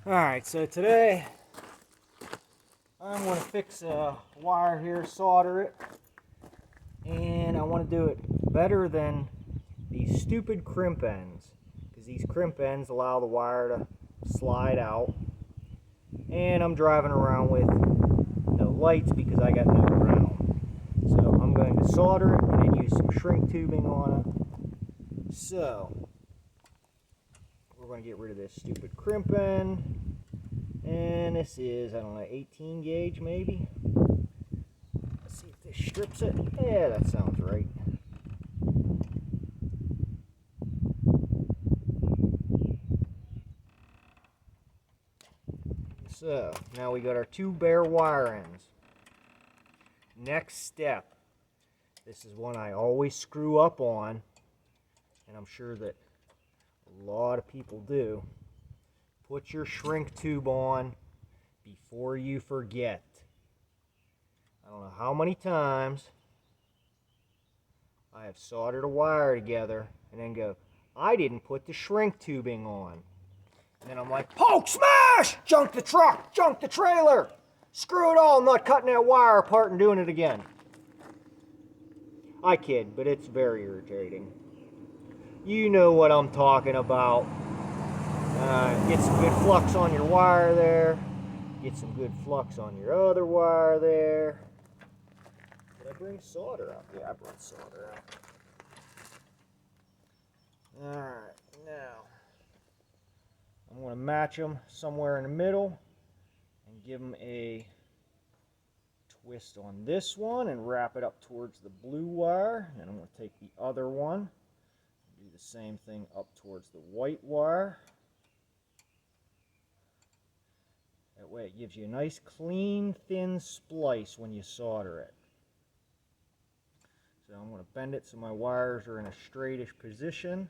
Alright, so today I'm going to fix a wire here, solder it, and I want to do it better than these stupid crimp ends, because these crimp ends allow the wire to slide out, and I'm driving around with no lights because I got no ground. So I'm going to solder it and then use some shrink tubing on it. So we're going to get rid of this stupid crimp end. And this is, I don't know, 18 gauge maybe. Let's see if this strips it. Yeah, that sounds right. So, now we got our two bare wire ends. Next step. This is one I always screw up on, and I'm sure that a lot of people do. Put your shrink tube on before you forget. I don't know how many times I have soldered a wire together and then go, I didn't put the shrink tubing on. And then I'm like, poke, smash! Junk the truck, junk the trailer. Screw it all, I'm not cutting that wire apart and doing it again. I kid, but it's very irritating. You know what I'm talking about. Get some good flux on your wire there. Get some good flux on your other wire there. Did I bring solder out? Yeah, I brought solder out. Alright, now I'm going to match them somewhere in the middle and give them a twist on this one and wrap it up towards the blue wire. And I'm going to take the other one and do the same thing up towards the white wire. That way it gives you a nice, clean, thin splice when you solder it. So I'm going to bend it so my wires are in a straightish position.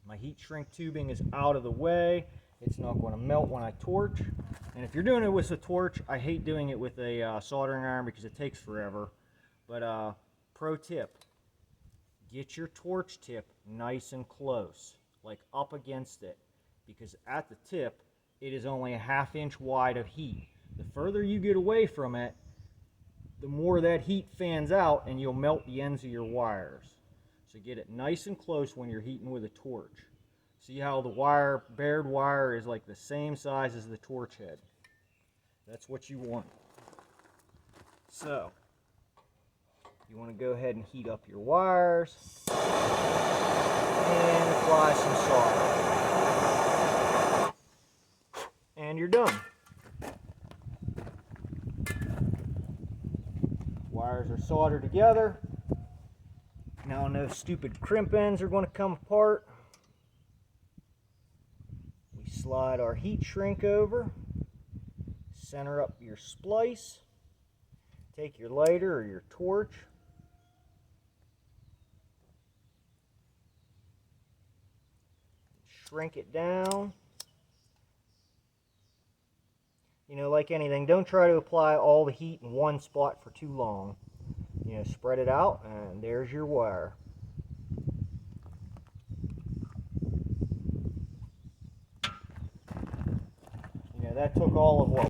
My heat shrink tubing is out of the way. It's not going to melt when I torch. And if you're doing it with a torch, I hate doing it with a soldering iron because it takes forever. But pro tip, get your torch tip nice and close, like up against it. Because at the tip, it is only a ½ inch wide of heat. The further you get away from it, the more that heat fans out and you'll melt the ends of your wires. So get it nice and close when you're heating with a torch. See how the wire, bared wire, is like the same size as the torch head. That's what you want. So, you want to go ahead and heat up your wires and apply some solder. And you're done. Wires are soldered together. Now no stupid crimp ends are going to come apart. We slide our heat shrink over, center up your splice, take your lighter or your torch, shrink it down. You know, like anything, don't try to apply all the heat in one spot for too long. You know, spread it out, and there's your wire. You know, that took all of what